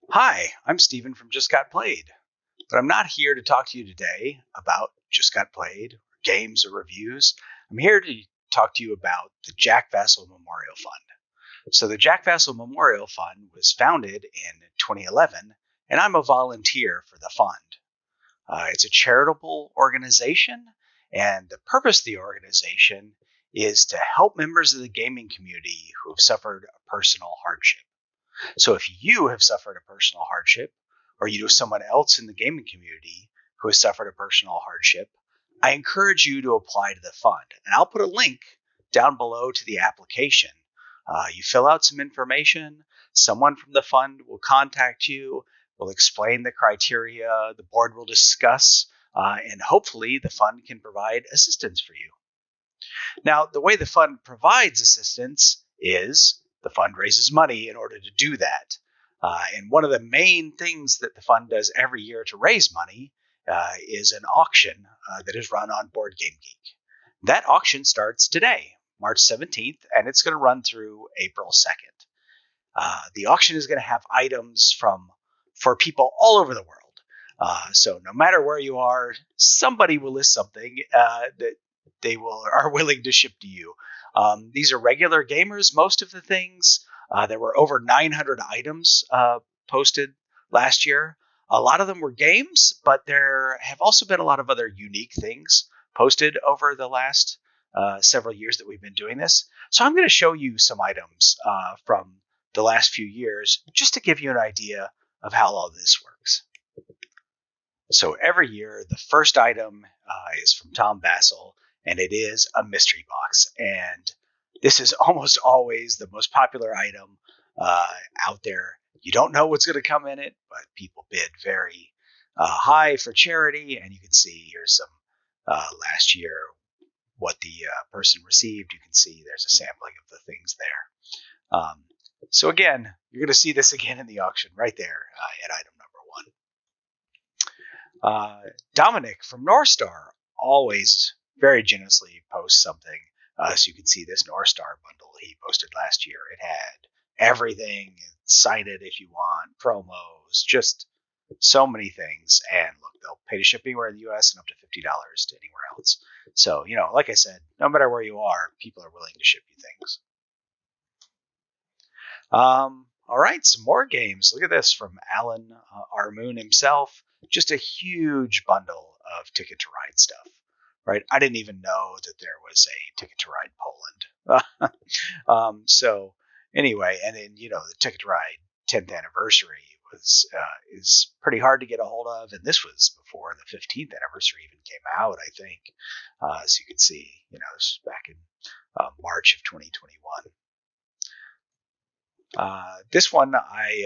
Hi, I'm Steven from Just Got Played, but I'm not here to talk to you today about Just Got Played, or games, or reviews. I'm here to talk to you about the Jack Vasel Memorial Fund. So, the Jack Vasel Memorial Fund was founded in 2011, and I'm a volunteer for the fund. It's a charitable organization, and the purpose of the organization is to help members of the gaming community who have suffered a personal hardship. So if you have suffered a personal hardship, or you know someone else in the gaming community who has suffered a personal hardship, I encourage you to apply to the fund. And I'll put a link down below to the application. You fill out some information, someone from the fund will contact you, will explain the criteria, the board will discuss, and hopefully the fund can provide assistance for you. Now, the way the fund provides assistance is the fund raises money in order to do that. And one of the main things that the fund does every year to raise money is an auction that is run on BoardGameGeek. That auction starts today, March 17th, and it's going to run through April 2nd. The auction is going to have items for people all over the world. So no matter where you are, somebody will list something that they are willing to ship to you. These are regular gamers. Most of the things, there were over 900 items posted last year. A lot of them were games, but there have also been a lot of other unique things posted over the last several years that we've been doing this. So I'm going to show you some items from the last few years just to give you an idea of how all this works. So every year, the first item is from Tom Vasel, and it is a mystery box. And this is almost always the most popular item out there. You don't know what's going to come in it, but people bid very high for charity. And you can see here's some last year what the person received. You can see there's a sampling of the things there. So again, you're going to see this again in the auction right there at item number 1. Dominic from North Star always very generously posts something. So you can see this North Star bundle he posted last year. It had everything, cited if you want, promos, just so many things. And look, they'll pay to ship anywhere in the U.S. and up to $50 to anywhere else. So, like I said, no matter where you are, people are willing to ship you things. All right, some more games. Look at this from Alan Armoon himself. Just a huge bundle of Ticket to Ride stuff, right? I didn't even know that there was a Ticket to Ride Poland. So anyway, and then, the Ticket to Ride 10th anniversary is pretty hard to get a hold of. And this was before the 15th anniversary even came out, I think. So you can see, this was back in March of 2021. This one I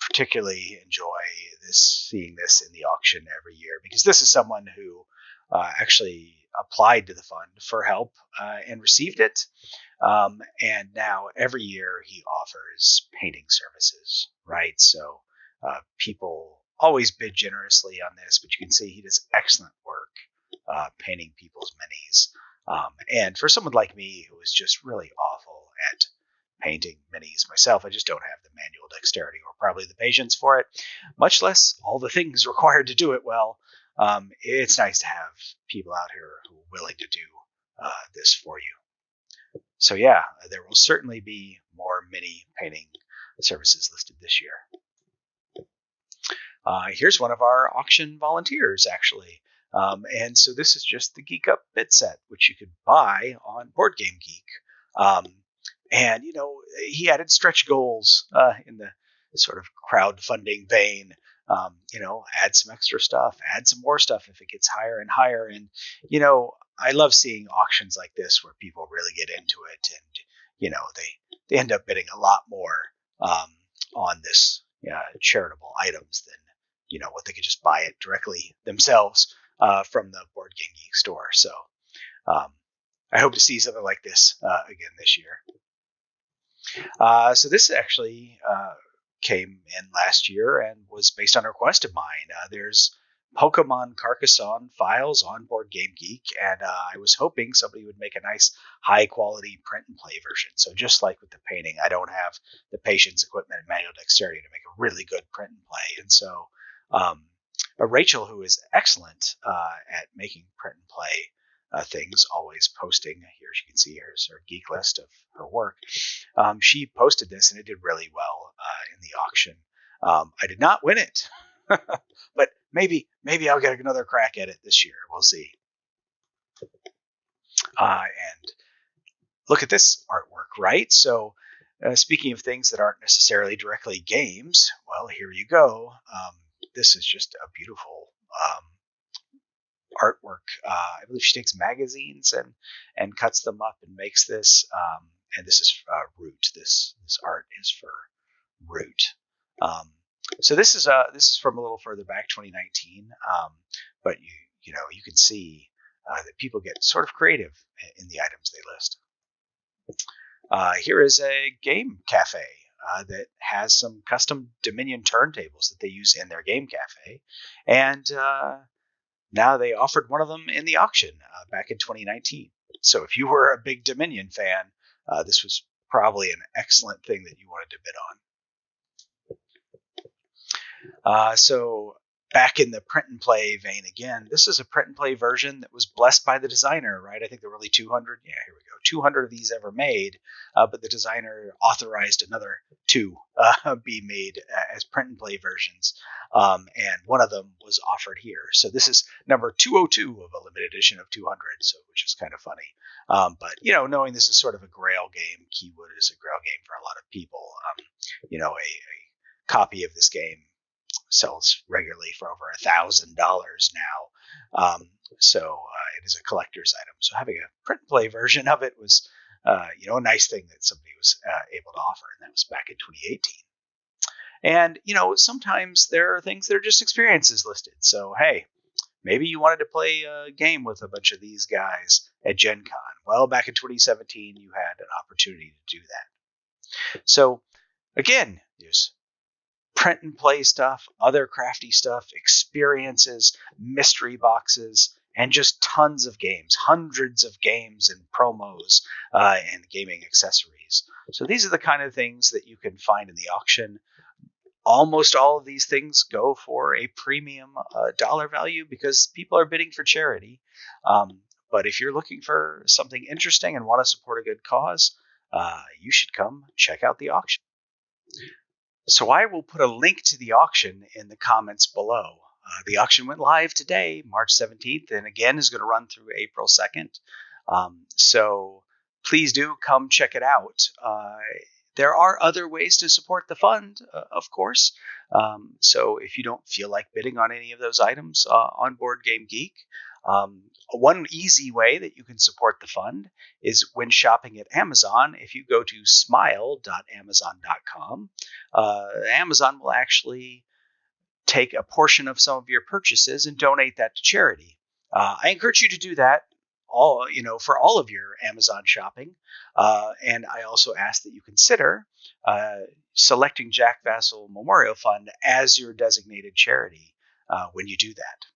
particularly enjoy seeing this in the auction every year, because this is someone who actually applied to the fund for help and received it. And now every year he offers painting services, right? So people always bid generously on this, but you can see he does excellent work painting people's minis. And for someone like me who is just really awful at painting minis myself, I just don't have the manual dexterity or probably the patience for it, much less all the things required to do it well. It's nice to have people out here who are willing to do this for you. So yeah, there will certainly be more mini painting services listed this year. Here's one of our auction volunteers, actually. And so this is just the Geek Up bit set, which you could buy on BoardGameGeek. And, he added stretch goals in the sort of crowdfunding vein. Add some extra stuff, add some more stuff if it gets higher and higher. And, I love seeing auctions like this where people really get into it and, they end up bidding a lot more on this charitable items than, what they could just buy it directly themselves from the BoardGameGeek store. So I hope to see something like this again this year. So this actually came in last year and was based on a request of mine. There's Pokemon Carcassonne files on BoardGameGeek, and I was hoping somebody would make a nice high-quality print-and-play version. So just like with the painting, I don't have the patience, equipment, and manual dexterity to make a really good print and play. And so Rachel, who is excellent at making print and play things, always posting, here you can see here's her geek list of her work. She posted this and it did really well in the auction. I did not win it, but maybe I'll get another crack at it this year. We'll see. And look at this artwork, right? So speaking of things that aren't necessarily directly games, well, here you go. This is just a beautiful artwork. I believe she takes magazines and cuts them up and makes this. And this is Root. This art is for Root. So this is from a little further back, 2019. But you can see that people get sort of creative in the items they list. Here is a game cafe that has some custom Dominion turntables that they use in their game cafe, and now they offered one of them in the auction back in 2019. So if you were a big Dominion fan, this was probably an excellent thing that you wanted to bid on. So back in the print and play vein again, this is a print and play version that was blessed by the designer, right? I think there were only 200. Yeah, here we go. 200 of these ever made, but the designer authorized another 2 be made as print and play versions. And one of them was offered here. So this is number 202 of a limited edition of 200, so which is kind of funny. But knowing this is sort of a grail game, Keywood is a grail game for a lot of people. A copy of this game sells regularly for over $1,000 now. So it is a collector's item. So having a print and play version of it was, a nice thing that somebody was able to offer. And that was back in 2018. And, sometimes there are things that are just experiences listed. So, hey, maybe you wanted to play a game with a bunch of these guys at Gen Con. Well, back in 2017, you had an opportunity to do that. So, again, there's print and play stuff, other crafty stuff, experiences, mystery boxes, and just tons of games, hundreds of games and promos and gaming accessories. So these are the kind of things that you can find in the auction. Almost all of these things go for a premium dollar value because people are bidding for charity. But if you're looking for something interesting and want to support a good cause, you should come check out the auction. So I will put a link to the auction in the comments below. The auction went live today, March 17th, and again is going to run through April 2nd. So please do come check it out. There are other ways to support the fund, of course. So if you don't feel like bidding on any of those items on BoardGameGeek, one easy way that you can support the fund is when shopping at Amazon. If you go to smile.amazon.com, Amazon will actually take a portion of some of your purchases and donate that to charity. I encourage you to do that for all of your Amazon shopping. And I also ask that you consider selecting Jack Vasel Memorial Fund as your designated charity when you do that.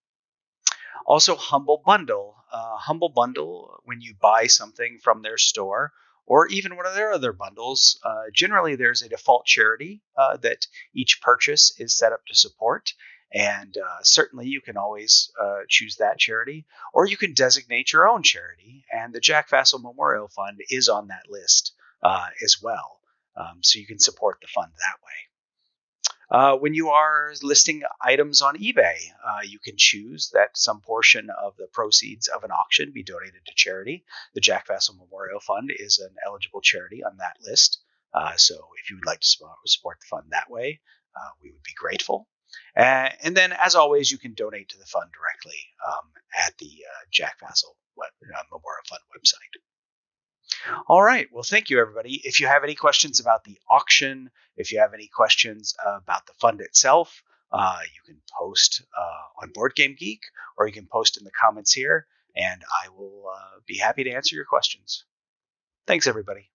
Also, Humble Bundle. Humble Bundle, when you buy something from their store or even one of their other bundles, generally there's a default charity that each purchase is set up to support. And certainly you can always choose that charity, or you can designate your own charity. And the Jack Vasel Memorial Fund is on that list as well. So you can support the fund that way. When you are listing items on eBay, you can choose that some portion of the proceeds of an auction be donated to charity. The Jack Vasel Memorial Fund is an eligible charity on that list. So if you would like to support the fund that way, we would be grateful. And then, as always, you can donate to the fund directly at the Jack Vasel Memorial Fund website. All right. Well, thank you, everybody. If you have any questions about the auction, if you have any questions about the fund itself, you can post on BoardGameGeek, or you can post in the comments here, and I will be happy to answer your questions. Thanks, everybody.